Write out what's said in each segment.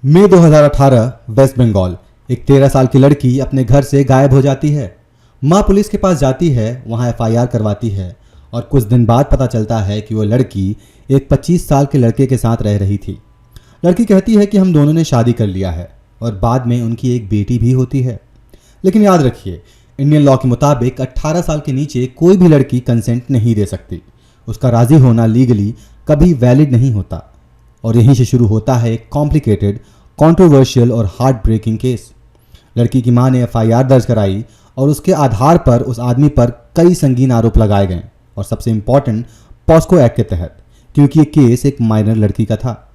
मई 2018 waste Bengal. एक 13 साल की लड़की अपने घर से गायब हो जाती है। मां पुलिस के पास जाती है, वहां एफआईआर करवाती है और कुछ दिन बाद पता चलता है कि वो लड़की एक 25 साल के लड़के के साथ रह रही थी। लड़की कहती है कि हम दोनों ने शादी कर लिया है और बाद में उनकी एक बेटी भी होती है। लेकिन याद रखिए, इंडियन लॉ के मुताबिक 18 साल के नीचे कोई भी लड़की कंसेंट नहीं दे सकती। उसका राजी होना लीगली कभी वैलिड नहीं होता। और यहीं से शुरू होता है एक कॉम्प्लिकेटेड, कंट्रोवर्शियल और हार्ट ब्रेकिंग केस। लड़की की मां ने एफआईआर दर्ज कराई और उसके आधार पर उस आदमी पर कई संगीन आरोप लगाए गए और सबसे इंपॉर्टेंट पॉस्को एक्ट के तहत, क्योंकि ये केस एक माइनर लड़की का था।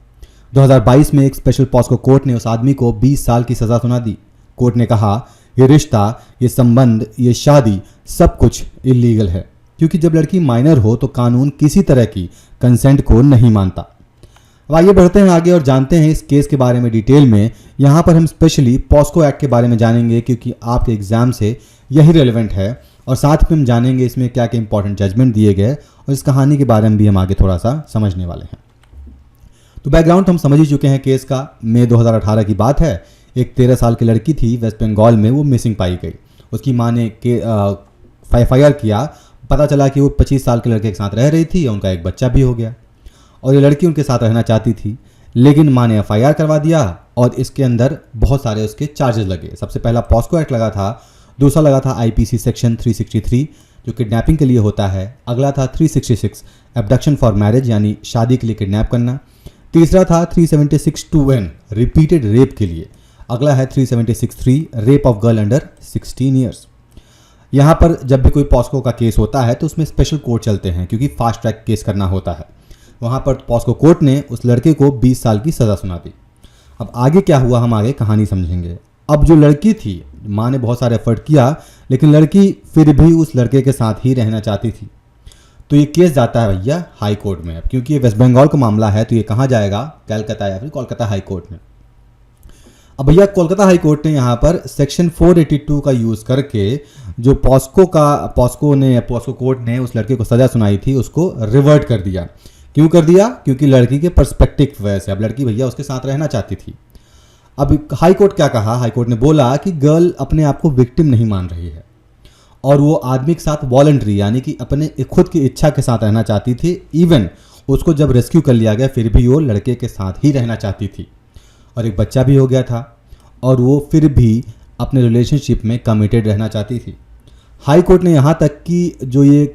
2022 में एक स्पेशल पॉस्को कोर्ट ने उस आदमी को 20 साल की सजा सुना दी। कोर्ट ने कहा ये रिश्ता, ये संबंध, ये शादी सब कुछ इलीगल है, क्योंकि जब लड़की माइनर हो तो कानून किसी तरह की कंसेंट को नहीं मानता। अब आइए बढ़ते हैं आगे और जानते हैं इस केस के बारे में डिटेल में। यहाँ पर हम स्पेशली पॉस्को एक्ट के बारे में जानेंगे, क्योंकि आपके एग्जाम से यही रेलेवेंट है और साथ में हम जानेंगे इसमें क्या क्या इंपॉर्टेंट जजमेंट दिए गए और इस कहानी के बारे में भी हम आगे थोड़ा सा समझने वाले हैं। तो बैकग्राउंड तो हम समझ ही चुके हैं केस का। मई 2018 की बात है। एक 13 साल की लड़की थी, वेस्ट बंगाल में वो मिसिंग पाई गई। उसकी माँ ने एफआईआर किया। पता चला कि वो 25 साल के लड़के के साथ रह रही थी और उनका एक बच्चा भी हो गया और ये लड़की उनके साथ रहना चाहती थी। लेकिन माँ ने एफआईआर करवा दिया और इसके अंदर बहुत सारे उसके चार्जेस लगे। सबसे पहला पॉस्को एक्ट लगा था, दूसरा लगा था आईपीसी सेक्शन 363 जो किडनैपिंग के लिए होता है। अगला था 366 एब्डक्शन फॉर मैरिज यानी शादी के लिए किडनैप करना। तीसरा था 376(2)(n रिपीटेड रेप के लिए। अगला है 376(3) rape of girl under 16 years. यहाँ पर जब भी कोई पॉस्को का केस होता है तो उसमें स्पेशल कोर्ट चलते हैं, क्योंकि फास्ट ट्रैक केस करना होता है। वहाँ पर पॉस्को कोर्ट ने उस लड़के को 20 साल की सज़ा सुना दी। अब आगे क्या हुआ हम आगे कहानी समझेंगे। अब जो लड़की थी, माँ ने बहुत सारे एफर्ट किया, लेकिन लड़की फिर भी उस लड़के के साथ ही रहना चाहती थी। तो ये केस जाता है भैया हाई कोर्ट में। अब क्योंकि ये वेस्ट बंगाल का मामला है तो ये कहाँ जाएगा, कलकत्ता या फिर कोलकाता हाई कोर्ट में। अब भैया कोलकाता हाई कोर्ट ने यहाँ पर सेक्शन 482 का यूज़ करके जो पॉस्को कोर्ट ने उस लड़के को सज़ा सुनाई थी उसको रिवर्ट कर दिया। क्यों कर दिया? क्योंकि लड़की के पर्सपेक्टिव की वजह से। अब लड़की भैया उसके साथ रहना चाहती थी। अब हाई कोर्ट क्या कहा? हाई कोर्ट ने बोला कि गर्ल अपने आप को विक्टिम नहीं मान रही है और वो आदमी के साथ वॉलंटरी यानी कि अपने खुद की इच्छा के साथ रहना चाहती थी। इवन उसको जब रेस्क्यू कर लिया गया फिर भी वो लड़के के साथ ही रहना चाहती थी और एक बच्चा भी हो गया था और वो फिर भी अपने रिलेशनशिप में कमिटेड रहना चाहती थी। हाई कोर्ट ने यहाँ तक कि जो ये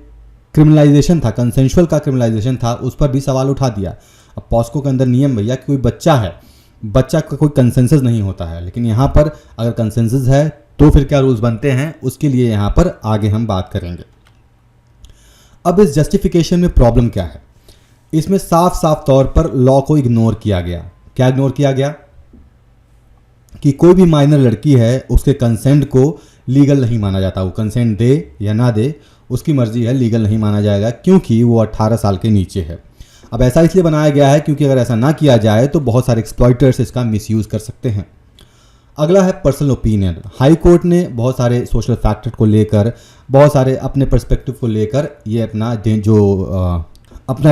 क्रिमिनलाइजेशन था, कंसेंशुअल का क्रिमिनलाइजेशन था, उस पर भी सवाल उठा दिया। अब पॉस्को के अंदर नियम भैया कोई बच्चा है, बच्चा का कोई कंसेंसस नहीं होता है, लेकिन यहाँ पर अगर कंसेंसस है तो फिर क्या रूल्स बनते हैं उसके लिए यहाँ पर आगे हम बात करेंगे। अब इस जस्टिफिकेशन में प्रॉब्लम क्या है? इसमें साफ साफ तौर पर लॉ को इग्नोर किया गया। क्या इग्नोर किया गया? कि कोई भी माइनर लड़की है उसके कंसेंट को लीगल नहीं माना जाता। वो कंसेंट दे या ना दे उसकी मर्जी है, लीगल नहीं माना जाएगा क्योंकि वो 18 साल के नीचे है। अब ऐसा इसलिए बनाया गया है क्योंकि अगर ऐसा ना किया जाए तो बहुत सारे एक्सप्लॉइटर्स इसका मिसयूज़ कर सकते हैं। अगला है पर्सनल ओपिनियन। हाई कोर्ट ने बहुत सारे सोशल फैक्टर को लेकर, बहुत सारे अपने पर्सपेक्टिव को लेकर ये अपना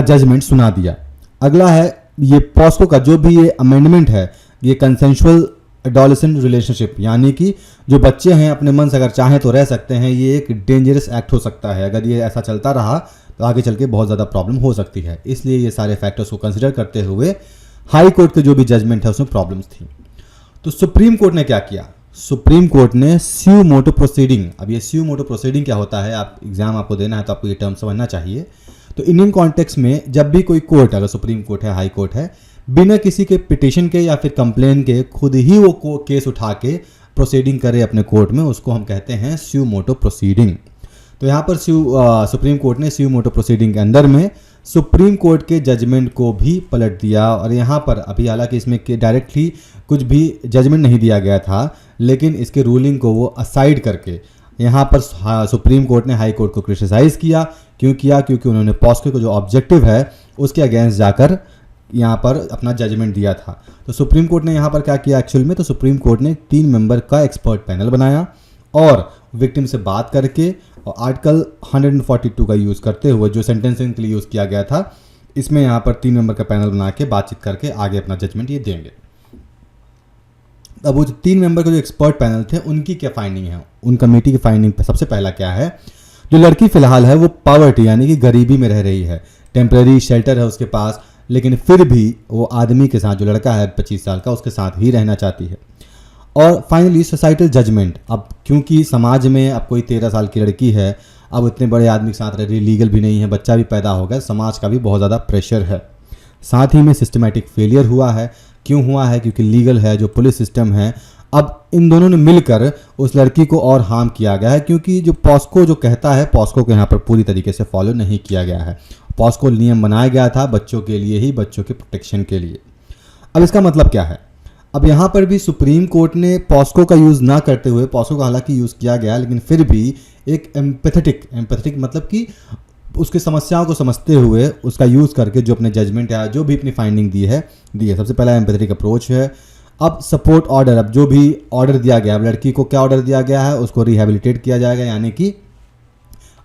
जजमेंट सुना दिया। अगला है ये पॉस्को का जो भी ये अमेंडमेंट है, ये कंसेंशुअल एडोलेसेंट रिलेशनशिप यानी कि जो बच्चे हैं अपने मन से अगर चाहें तो रह सकते हैं। ये एक डेंजरस एक्ट हो सकता है। अगर ये ऐसा चलता रहा तो आगे चल के बहुत ज़्यादा प्रॉब्लम हो सकती है। इसलिए ये सारे फैक्टर्स को कंसिडर करते हुए हाई कोर्ट के जो भी जजमेंट है उसमें प्रॉब्लम्स थी। तो सुप्रीम कोर्ट ने क्या किया? सुप्रीम कोर्ट ने स्यू मोटो प्रोसीडिंग। अब ये स्यू मोटो प्रोसीडिंग क्या होता है? आप एग्जाम आपको देना है तो आपको ये टर्म समझना चाहिए। तो इंडियन कॉन्टेक्स्ट में जब भी कोई कोर्ट, अगर सुप्रीम कोर्ट है, हाई कोर्ट है, बिना किसी के पिटिशन के या फिर कंप्लेन के खुद ही वो केस उठा के प्रोसीडिंग करे अपने कोर्ट में, उसको हम कहते हैं स्यू मोटो प्रोसीडिंग। तो यहाँ पर सुप्रीम कोर्ट ने स्यू मोटो प्रोसीडिंग के अंदर में सुप्रीम कोर्ट के जजमेंट को भी पलट दिया। और यहाँ पर अभी हालांकि इसमें डायरेक्टली कुछ भी जजमेंट नहीं दिया गया था, लेकिन इसके रूलिंग को वो असाइड करके यहाँ पर सुप्रीम कोर्ट ने हाई कोर्ट को क्रिटिसाइज़ किया। क्यों किया? क्योंकि उन्होंने पॉस्को का जो ऑब्जेक्टिव है उसके अगेंस्ट जाकर यहाँ पर अपना जजमेंट दिया था। तो सुप्रीम कोर्ट ने यहाँ पर क्या किया एक्चुअल में? तो सुप्रीम कोर्ट ने 3 मेंबर का एक्सपर्ट पैनल बनाया और विक्टिम से बात करके और आर्टिकल 142 का यूज़ करते हुए जो सेंटेंसिंग के लिए यूज़ किया गया था, इसमें यहाँ पर 3 मेंबर का पैनल बना के बातचीत करके आगे अपना जजमेंट ये देंगे। अब वो जो 3 मेंबर के जो एक्सपर्ट पैनल थे उनकी क्या फाइंडिंग है, उन कमेटी की फाइंडिंग पे सबसे पहला क्या है, जो लड़की फिलहाल है वो पॉवर्टी यानी कि गरीबी में रह रही है, टेम्परेरी शेल्टर है उसके पास, लेकिन फिर भी वो आदमी के साथ, जो लड़का है 25 साल का, उसके साथ ही रहना चाहती है। और फाइनली सोसाइटल जजमेंट, अब क्योंकि समाज में अब कोई 13 साल की लड़की है, अब इतने बड़े आदमी के साथ रह रही, लीगल भी नहीं है, बच्चा भी पैदा हो गया, समाज का भी बहुत ज़्यादा प्रेशर है। साथ ही में सिस्टमैटिक फेलियर हुआ है। क्यों हुआ है? क्योंकि लीगल है, जो पुलिस सिस्टम है, अब इन दोनों ने मिलकर उस लड़की को और हार्म किया गया है, क्योंकि जो पॉस्को जो कहता है, पॉस्को को यहाँ पर पूरी तरीके से फॉलो नहीं किया गया है। पॉस्को नियम बनाया गया था बच्चों के लिए ही, बच्चों के प्रोटेक्शन के लिए। अब इसका मतलब क्या है? अब यहाँ पर भी सुप्रीम कोर्ट ने पॉस्को का यूज़ ना करते हुए, पॉस्को का हालांकि यूज़ किया गया, लेकिन फिर भी एक एम्पैथेटिक मतलब कि उसकी समस्याओं को समझते हुए उसका यूज़ करके जो अपने जजमेंट है, जो भी अपनी फाइंडिंग दी है। सबसे पहला एम्पैथेटिक अप्रोच है। अब सपोर्ट ऑर्डर, अब जो भी ऑर्डर दिया गया, अब लड़की को क्या ऑर्डर दिया गया है, उसको रिहेबिलिटेट किया जाएगा, यानी कि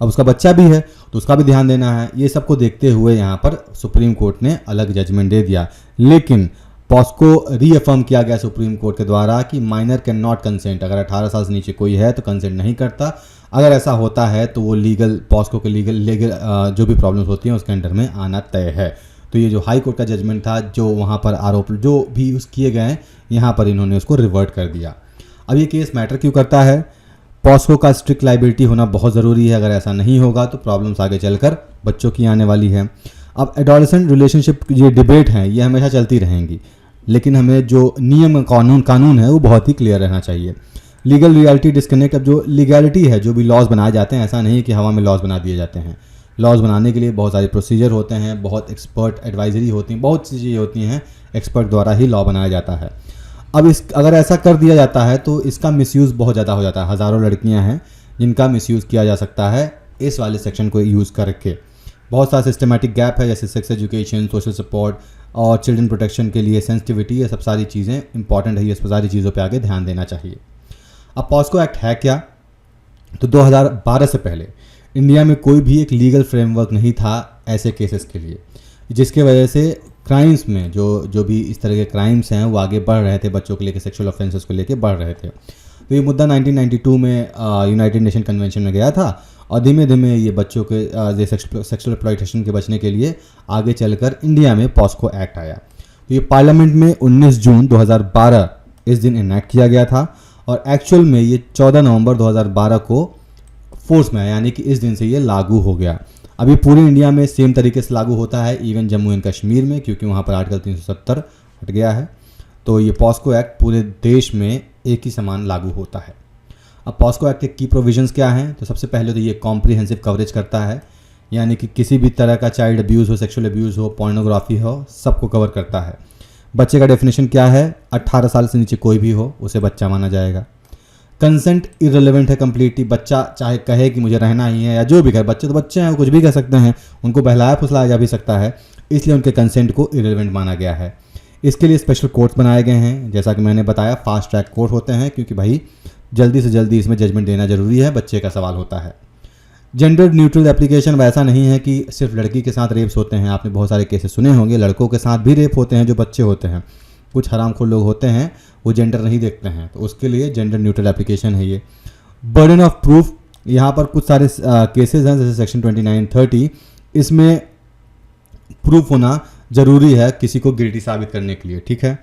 अब उसका बच्चा भी है तो उसका भी ध्यान देना है। ये सबको देखते हुए यहाँ पर सुप्रीम कोर्ट ने अलग जजमेंट दे दिया, लेकिन पॉस्को रीअफर्म किया गया सुप्रीम कोर्ट के द्वारा कि माइनर कैन नॉट कंसेंट, अगर 18 साल से नीचे कोई है तो कंसेंट नहीं करता। अगर ऐसा होता है तो वो लीगल, पॉस्को के लीगल जो भी प्रॉब्लम्स होती हैं उसके अंडर में आना तय है। तो ये जो हाई कोर्ट का जजमेंट था, जो वहाँ पर आरोप जो भी यूज़ किए गए हैं, यहाँ पर इन्होंने उसको रिवर्ट कर दिया। अब ये केस मैटर क्यों करता है? पॉस्को का स्ट्रिक्ट लाइबिलिटी होना बहुत ज़रूरी है। अगर ऐसा नहीं होगा तो प्रॉब्लम्स आगे चलकर बच्चों की आने वाली है। अब एडोलेसेंट रिलेशनशिप ये डिबेट हैं, ये हमेशा चलती रहेंगी, लेकिन हमें जो नियम कानून है वो बहुत ही क्लियर रहना चाहिए। लीगल रियलिटी डिस्कनेक्ट, अब जो लीगैलिटी है, जो भी लॉज बनाए जाते हैं, ऐसा नहीं कि हवा में लॉज बना दिए जाते हैं। लॉज बनाने के लिए बहुत सारे प्रोसीजर होते हैं, बहुत एक्सपर्ट एडवाइजरी होती हैं, बहुत सी चीज़ें होती हैं, एक्सपर्ट द्वारा ही लॉ बनाया जाता है। अब अगर ऐसा कर दिया जाता है तो इसका मिसयूज़ बहुत ज़्यादा हो जाता है। हज़ारों लड़कियां हैं जिनका मिसयूज़ किया जा सकता है इस वाले सेक्शन को यूज़ करके। बहुत सारा सिस्टमेटिक गैप है, जैसे सेक्स एजुकेशन, सोशल सपोर्ट और चिल्ड्रन प्रोटेक्शन के लिए सेंसिटिविटी, ये सब सारी चीज़ें इंपॉर्टेंट है, ये सब सारी चीज़ों पे आगे ध्यान देना चाहिए। अब पॉस्को एक्ट है क्या? तो 2012 से पहले इंडिया में कोई भी एक लीगल फ्रेमवर्क नहीं था ऐसे केसेस के लिए, जिसके वजह से क्राइम्स में जो भी इस तरह के क्राइम्स हैं वो आगे बढ़ रहे थे, बच्चों को लेकर, सेक्सुअल ऑफेंसेस को लेकर बढ़ रहे थे। तो ये मुद्दा 1992 में यूनाइटेड नेशन कन्वेंशन में गया था, और धीमे धीमे ये बच्चों के सेक्सुअल एक्सप्लॉयटेशन के बचने के लिए आगे चलकर इंडिया में पॉस्को एक्ट आया। तो ये पार्लियामेंट में 19 जून 2012 इस दिन इनैक्ट किया गया था, और एक्चुअल में ये 14 नवंबर 2012 को फोर्स में आया, यानी कि इस दिन से ये लागू हो गया। अभी पूरे इंडिया में सेम तरीके से लागू होता है, इवन जम्मू एंड कश्मीर में, क्योंकि वहाँ पर आर्टिकल 370 हट गया है। तो ये पॉस्को एक्ट पूरे देश में एक ही समान लागू होता है। अब पॉस्को एक्ट के की प्रोविजंस क्या हैं? तो सबसे पहले तो ये कॉम्प्रिहेंसिव कवरेज करता है, यानी कि किसी भी तरह का चाइल्ड अब्यूज़ हो, सेक्सुअल अब्यूज़ हो, पोर्नोग्राफी हो, सबको कवर करता है। बच्चे का डेफिनेशन क्या है? 18 साल से नीचे कोई भी हो उसे बच्चा माना जाएगा। कंसेंट इररिलेवेंट है कंप्लीटली, बच्चा चाहे कहे कि मुझे रहना ही है या जो भी कहे, बच्चे तो बच्चे हैं, वो कुछ भी कह सकते हैं, उनको बहलाया फुसलाया जा भी सकता है, इसलिए उनके कंसेंट को इररिलेवेंट माना गया है। इसके लिए स्पेशल कोर्ट्स बनाए गए हैं, जैसा कि मैंने बताया, फास्ट ट्रैक कोर्ट होते हैं, क्योंकि भाई जल्दी से जल्दी इसमें जजमेंट देना जरूरी है, बच्चे का सवाल होता है। जेंडर न्यूट्रल एप्लीकेशन, वैसा नहीं है कि सिर्फ लड़की के साथ रेप्स होते हैं, आपने बहुत सारे केसेस सुने होंगे, लड़कों के साथ भी रेप होते हैं जो बच्चे होते हैं। कुछ हरामखोर लोग होते हैं वो जेंडर नहीं देखते हैं, तो उसके लिए जेंडर न्यूट्रल एप्लीकेशन है ये। बर्डन ऑफ प्रूफ, यहाँ पर कुछ सारे केसेस हैं, जैसे सेक्शन 2930, इसमें प्रूफ होना ज़रूरी है किसी को गिल्टी साबित करने के लिए, ठीक है।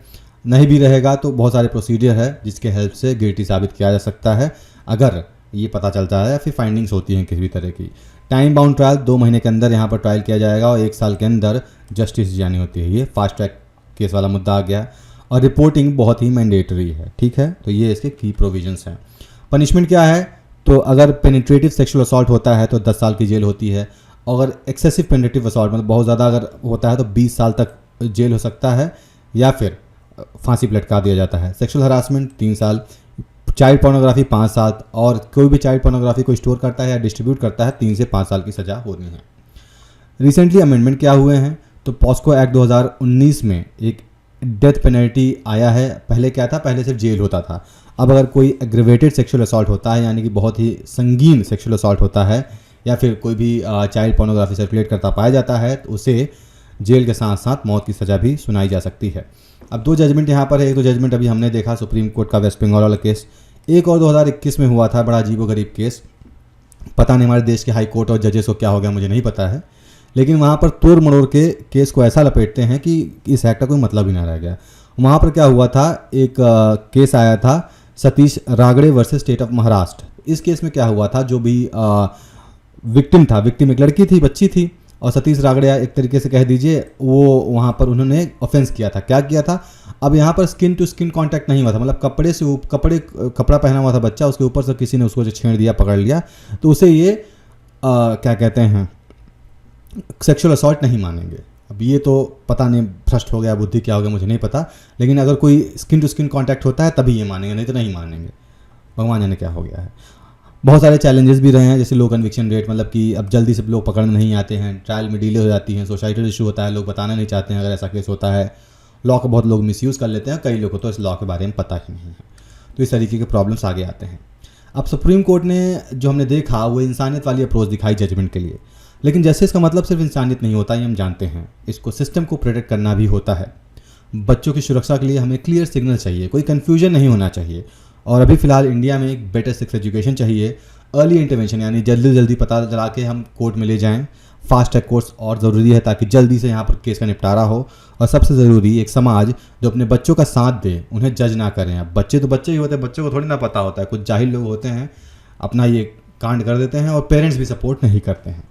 नहीं भी रहेगा तो बहुत सारे प्रोसीजर है जिसके हेल्प से गिल्टी साबित किया जा सकता है, अगर ये पता चलता है या फिर फाइंडिंग्स होती हैं किसी भी तरह की। टाइम बाउंड ट्रायल, 2 महीने के अंदर यहाँ पर ट्रायल किया जाएगा, और 1 साल के अंदर जस्टिस जानी होती है। ये फास्ट ट्रैक केस वाला मुद्दा आ गया। और रिपोर्टिंग बहुत ही मैंडेटरी है, ठीक है। तो ये इसके की प्रोविजंस हैं। पनिशमेंट क्या है? तो अगर पेनिट्रेटिव सेक्सुअल असॉल्ट होता है तो 10 साल की जेल होती है। अगर एक्सेसिव पेनिट्रेटिव असॉल्ट मतलब बहुत ज़्यादा अगर होता है तो 20 साल तक जेल हो सकता है, या फिर फांसी पर लटका दिया जाता है। सेक्सुअल हरासमेंट 3 साल, चाइल्ड पोर्नोग्राफी 5 साल, और कोई भी चाइल्ड पोर्नोग्राफी को स्टोर करता है या डिस्ट्रीब्यूट करता है 3 से 5 साल की सज़ा होनी है। रिसेंटली अमेंडमेंट क्या हुए हैं? तो पॉस्को एक्ट 2019 में एक डेथ पेनल्टी आया है। पहले क्या था? पहले सिर्फ जेल होता था। अब अगर कोई एग्रेवेटेड सेक्सुअल असॉल्ट होता है, यानी कि बहुत ही संगीन सेक्सुअल असॉल्ट होता है, या फिर कोई भी चाइल्ड पोर्नोग्राफी सर्कुलेट करता पाया जाता है, तो उसे जेल के साथ साथ मौत की सज़ा भी सुनाई जा सकती है। अब 2 जजमेंट यहाँ पर है। एक तो जजमेंट अभी हमने देखा सुप्रीम कोर्ट का वेस्ट बंगाल वाला केस, एक और 2021 में हुआ था, बड़ा अजीबोगरीब केस। पता नहीं हमारे देश के हाई कोर्ट और जजेस को क्या हो गया, मुझे नहीं पता है, लेकिन वहाँ पर तोड़ मरोड़ के केस को ऐसा लपेटते हैं कि इस एक्ट का कोई मतलब ही ना रह गया। वहाँ पर क्या हुआ था, एक केस आया था Satish Ragade versus state of Maharashtra. इस केस में क्या हुआ था, जो भी विक्टिम था, विक्टिम एक लड़की थी, बच्ची थी, और सतीश रागड़े एक तरीके से कह दीजिए वो वहाँ पर उन्होंने ऑफेंस किया था। क्या किया था, अब यहाँ पर स्किन टू स्किन कांटेक्ट नहीं हुआ था, मतलब कपड़ा पहना हुआ था बच्चा, उसके ऊपर से किसी ने उसको जो छेड़ दिया, पकड़ लिया, तो उसे ये क्या कहते हैं, सेक्सुअल असॉल्ट नहीं मानेंगे। अब ये तो पता नहीं भ्रष्ट हो गया, बुद्धि क्या हो गया, मुझे नहीं पता, लेकिन अगर कोई स्किन टू स्किन कांटेक्ट होता है तभी ये मानेंगे, नहीं तो नहीं मानेंगे। भगवान जाने क्या हो गया है। बहुत सारे चैलेंजेस भी रहे हैं, जैसे लो कन्विक्शन रेट, मतलब कि अब जल्दी से लोग पकड़ने नहीं आते हैं, ट्रायल में डिले हो जाती हैं, सोसाइटल इशू होता है, लोग बताना नहीं चाहते हैं अगर ऐसा केस होता है, लॉ को बहुत लोग मिसयूज़ कर लेते हैं, कई लोगों को तो इस लॉ के बारे में पता ही नहीं है, तो इस तरीके के प्रॉब्लम्स आगे आते हैं। अब सुप्रीम कोर्ट ने जो हमने देखा वो इंसानियत वाली अप्रोच दिखाई जजमेंट के लिए, लेकिन जैसे इसका मतलब सिर्फ इंसानियत नहीं होता, ये हम जानते हैं, इसको सिस्टम को प्रोटेक्ट करना भी होता है। बच्चों की सुरक्षा के लिए हमें क्लियर सिग्नल चाहिए, कोई कन्फ्यूजन नहीं होना चाहिए, और अभी फ़िलहाल इंडिया में एक बेटर सेक्स एजुकेशन चाहिए, अर्ली इंटरवेंशन, यानी जल्दी जल्दी पता चला के हम कोर्ट में ले जाएं। फास्ट ट्रैक कोर्ट्स और ज़रूरी है ताकि जल्दी से यहाँ पर केस का निपटारा हो, और सबसे ज़रूरी एक समाज जो अपने बच्चों का साथ दे, उन्हें जज ना करें। अब बच्चे तो बच्चे ही होते हैं, बच्चों को थोड़ी ना पता होता है, कुछ जाहिल लोग होते हैं अपना ये कांड कर देते हैं, और पेरेंट्स भी सपोर्ट नहीं करते हैं।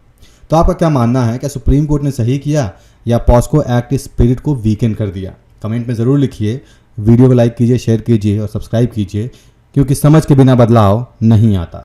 तो आपका क्या मानना है, क्या सुप्रीम कोर्ट ने सही किया या पॉस्को एक्ट स्पिरिट को वीकेंड कर दिया? कमेंट में ज़रूर लिखिए, वीडियो को लाइक कीजिए, शेयर कीजिए और सब्सक्राइब कीजिए, क्योंकि समझ के बिना बदलाव नहीं आता।